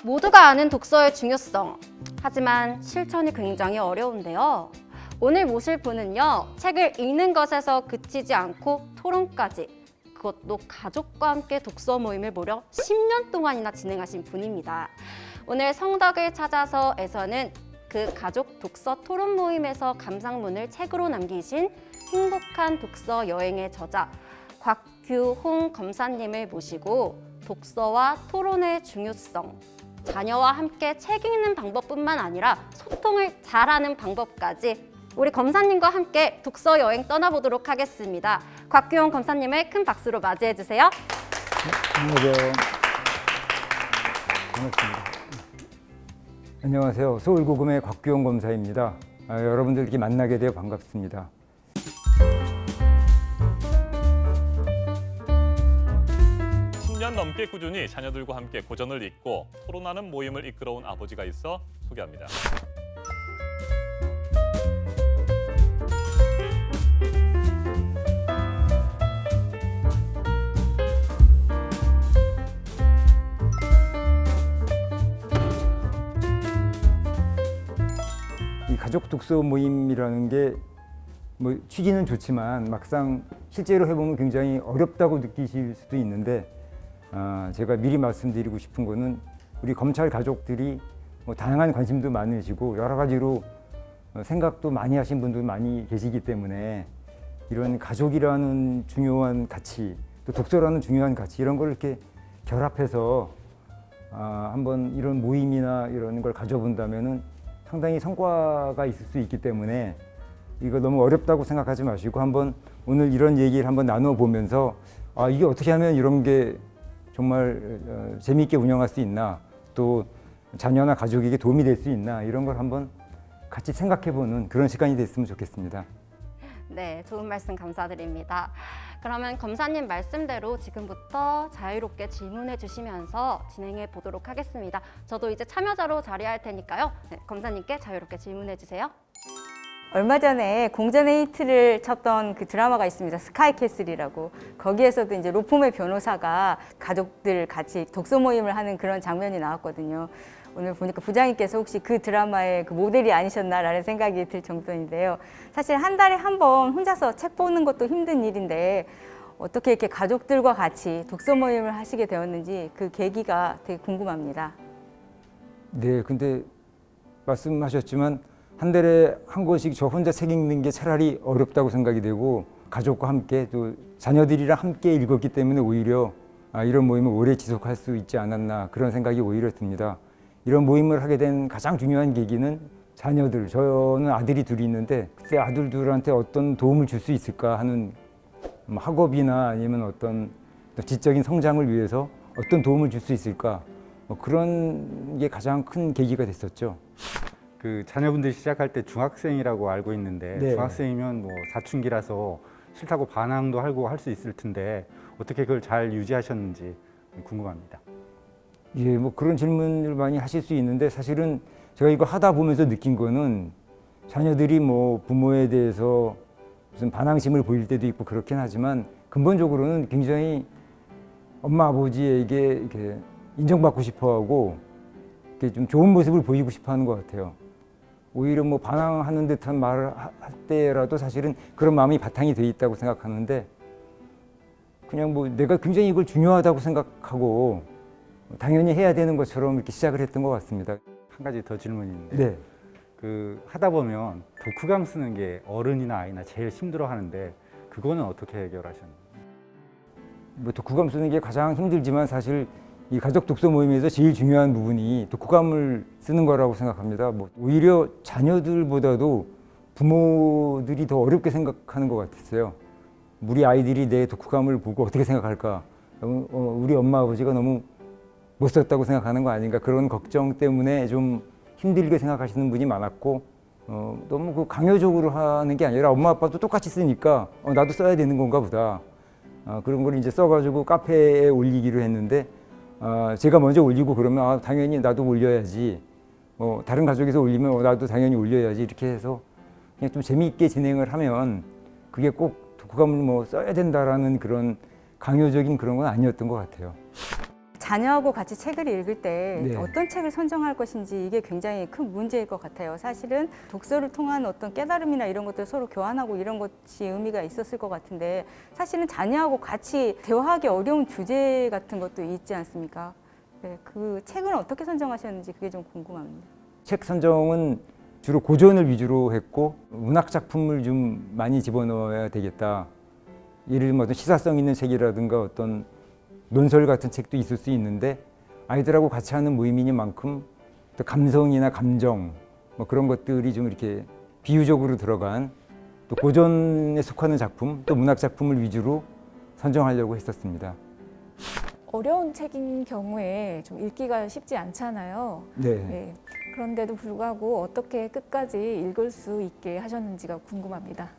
모두가 아는 독서의 중요성. 하지만 실천이 굉장히 어려운데요. 오늘 모실 분은요, 책을 읽는 것에서 그치지 않고 토론까지, 그것도 가족과 함께 독서 모임을 무려 10년 동안이나 진행하신 분입니다. 오늘 성덕을 찾아서에서는 그 가족 독서 토론 모임에서 감상문을 책으로 남기신 행복한 독서 여행의 저자 곽규홍 검사님을 모시고 독서와 토론의 중요성, 자녀와 함께 책 읽는 방법뿐만 아니라 소통을 잘하는 방법까지 우리 검사님과 함께 독서 여행 떠나보도록 하겠습니다. 곽규홍 검사님을 큰 박수로 맞이해 주세요. 안녕하세요. 반갑습니다. 안녕하세요. 서울고검의 곽규홍 검사입니다. 여러분들 이렇게 만나게 되어 반갑습니다. 넘게 꾸준히 자녀들과 함께 고전을 읽고 토론하는 모임을 이끌어온 아버지가 있어 소개합니다. 이 가족 독서 모임이라는 게 뭐 취지는 좋지만 막상 실제로 해보면 굉장히 어렵다고 느끼실 수도 있는데 제가 미리 말씀드리고 싶은 거는 우리 검찰 가족들이 뭐 다양한 관심도 많으시고 여러 가지로 생각도 많이 하신 분도 많이 계시기 때문에 이런 가족이라는 중요한 가치, 또 독서라는 중요한 가치 이런 걸 이렇게 결합해서 한번 이런 모임이나 이런 걸 가져본다면은 상당히 성과가 있을 수 있기 때문에 이거 너무 어렵다고 생각하지 마시고 한번 오늘 이런 얘기를 한번 나눠 보면서 이게 어떻게 하면 이런 게 정말 재미있게 운영할 수 있나, 또 자녀나 가족에게 도움이 될 수 있나 이런 걸 한번 같이 생각해보는 그런 시간이 됐으면 좋겠습니다. 네, 좋은 말씀 감사드립니다. 그러면 검사님 말씀대로 지금부터 자유롭게 질문해 주시면서 진행해 보도록 하겠습니다. 저도 이제 참여자로 자리할 테니까요. 네, 검사님께 자유롭게 질문해 주세요. 얼마 전에 공전의 히트를 쳤던 그 드라마가 있습니다. 스카이캐슬이라고. 거기에서도 이제 로폼의 변호사가 가족들 같이 독서 모임을 하는 그런 장면이 나왔거든요. 오늘 보니까 부장님께서 혹시 그 드라마의 그 모델이 아니셨나라는 생각이 들 정도인데요. 사실 한 달에 한 번 혼자서 책 보는 것도 힘든 일인데 어떻게 이렇게 가족들과 같이 독서 모임을 하시게 되었는지 그 계기가 되게 궁금합니다. 네, 근데 말씀하셨지만 한 달에 한 권씩 저 혼자 책 읽는 게 차라리 어렵다고 생각이 되고 가족과 함께 또 자녀들이랑 함께 읽었기 때문에 오히려 이런 모임을 오래 지속할 수 있지 않았나 그런 생각이 오히려 듭니다. 이런 모임을 하게 된 가장 중요한 계기는 자녀들, 저는 아들이 둘이 있는데 그때 아들들한테 어떤 도움을 줄 수 있을까 하는 학업이나 아니면 어떤 지적인 성장을 위해서 어떤 도움을 줄 수 있을까 그런 게 가장 큰 계기가 됐었죠. 그 자녀분들이 시작할 때 중학생이라고 알고 있는데 네. 중학생이면 뭐 사춘기라서 싫다고 반항도 하고 할 수 있을 텐데 어떻게 그걸 잘 유지하셨는지 궁금합니다. 예, 뭐 그런 질문을 많이 하실 수 있는데 사실은 제가 이거 하다 보면서 느낀 거는 자녀들이 뭐 부모에 대해서 무슨 반항심을 보일 때도 있고 그렇긴 하지만 근본적으로는 굉장히 엄마 아버지에게 이렇게 인정받고 싶어하고 이렇게 좀 좋은 모습을 보이고 싶어하는 것 같아요. 오히려 뭐 반항하는 듯한 말을 할 때라도 사실은 그런 마음이 바탕이 돼 있다고 생각하는데 그냥 뭐 내가 굉장히 이걸 중요하다고 생각하고 당연히 해야 되는 것처럼 이렇게 시작을 했던 것 같습니다. 한 가지 더 질문이 있는데 네. 그 하다 보면 독후감 쓰는 게 어른이나 아이나 제일 힘들어하는데 그거는 어떻게 해결하셨나요? 뭐 독후감 쓰는 게 가장 힘들지만 사실 이 가족 독서 모임에서 제일 중요한 부분이 독후감을 쓰는 거라고 생각합니다. 뭐 오히려 자녀들보다도 부모들이 더 어렵게 생각하는 것 같았어요. 우리 아이들이 내 독후감을 보고 어떻게 생각할까? 우리 엄마 아버지가 너무 못 썼다고 생각하는 거 아닌가? 그런 걱정 때문에 좀 힘들게 생각하시는 분이 많았고 너무 그 강요적으로 하는 게 아니라 엄마 아빠도 똑같이 쓰니까 나도 써야 되는 건가 보다. 그런 걸 이제 써가지고 카페에 올리기로 했는데 제가 먼저 올리고 그러면 당연히 나도 올려야지. 다른 가족에서 올리면 나도 당연히 올려야지. 이렇게 해서 그냥 좀 재미있게 진행을 하면 그게 꼭 독후감을 뭐 써야 된다라는 그런 강요적인 그런 건 아니었던 것 같아요. 자녀하고 같이 책을 읽을 때 네. 어떤 책을 선정할 것인지 이게 굉장히 큰 문제일 것 같아요. 사실은 독서를 통한 어떤 깨달음이나 이런 것들 서로 교환하고 이런 것이 의미가 있었을 것 같은데 사실은 자녀하고 같이 대화하기 어려운 주제 같은 것도 있지 않습니까? 네, 그 책을 어떻게 선정하셨는지 그게 좀 궁금합니다. 책 선정은 주로 고전을 위주로 했고 문학 작품을 좀 많이 집어넣어야 되겠다. 예를 들면 어떤 시사성 있는 책이라든가 어떤 논설 같은 책도 있을 수 있는데 아이들하고 같이 하는 모임이니만큼 또 감성이나 감정 뭐 그런 것들이 좀 이렇게 비유적으로 들어간 또 고전에 속하는 작품 또 문학 작품을 위주로 선정하려고 했었습니다. 어려운 책인 경우에 좀 읽기가 쉽지 않잖아요. 네. 네. 그런데도 불구하고 어떻게 끝까지 읽을 수 있게 하셨는지가 궁금합니다.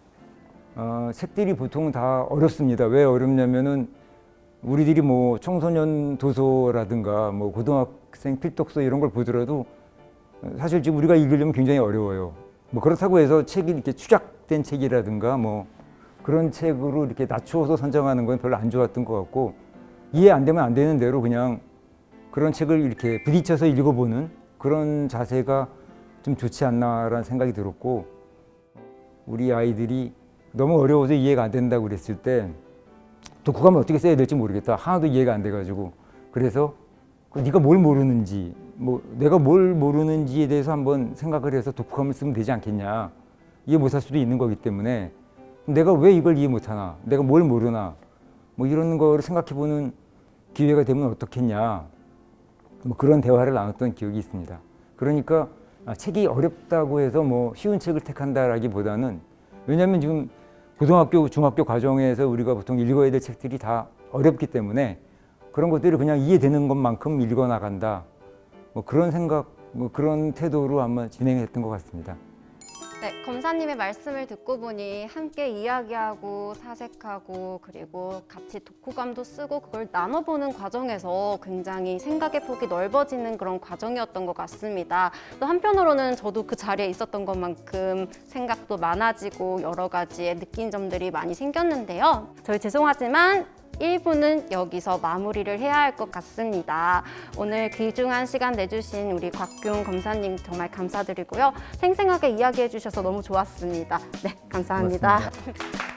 책들이 보통 다 어렵습니다. 왜 어렵냐면은 우리들이 뭐 청소년 도서라든가 뭐 고등학생 필독서 이런 걸 보더라도 사실 지금 우리가 읽으려면 굉장히 어려워요. 뭐 그렇다고 해서 책이 이렇게 축약된 책이라든가 뭐 그런 책으로 이렇게 낮추어서 선정하는 건 별로 안 좋았던 것 같고 이해 안 되면 안 되는 대로 그냥 그런 책을 이렇게 부딪혀서 읽어보는 그런 자세가 좀 좋지 않나라는 생각이 들었고 우리 아이들이 너무 어려워서 이해가 안 된다고 그랬을 때 독후감을 어떻게 써야 될지 모르겠다. 하나도 이해가 안 돼가지고 그래서 네가 뭘 모르는지 뭐 내가 뭘 모르는지에 대해서 한번 생각을 해서 독후감을 쓰면 되지 않겠냐. 이해 못할 수도 있는 거기 때문에 내가 왜 이걸 이해 못하나 내가 뭘 모르나 뭐 이런 거를 생각해보는 기회가 되면 어떻겠냐. 뭐 그런 대화를 나눴던 기억이 있습니다. 그러니까 책이 어렵다고 해서 뭐 쉬운 책을 택한다라기보다는 왜냐하면 지금 고등학교, 중학교 과정에서 우리가 보통 읽어야 될 책들이 다 어렵기 때문에 그런 것들을 그냥 이해되는 것만큼 읽어 나간다. 뭐 그런 생각, 뭐 그런 태도로 한번 진행했던 것 같습니다. 네, 검사님의 말씀을 듣고 보니 함께 이야기하고 사색하고 그리고 같이 독후감도 쓰고 그걸 나눠보는 과정에서 굉장히 생각의 폭이 넓어지는 그런 과정이었던 것 같습니다. 또 한편으로는 저도 그 자리에 있었던 것만큼 생각도 많아지고 여러 가지의 느낀 점들이 많이 생겼는데요. 저희 죄송하지만 1부는 여기서 마무리를 해야 할 것 같습니다. 오늘 귀중한 시간 내주신 우리 곽균 검사님 정말 감사드리고요. 생생하게 이야기해 주셔서 너무 좋았습니다. 네, 감사합니다. 고맙습니다.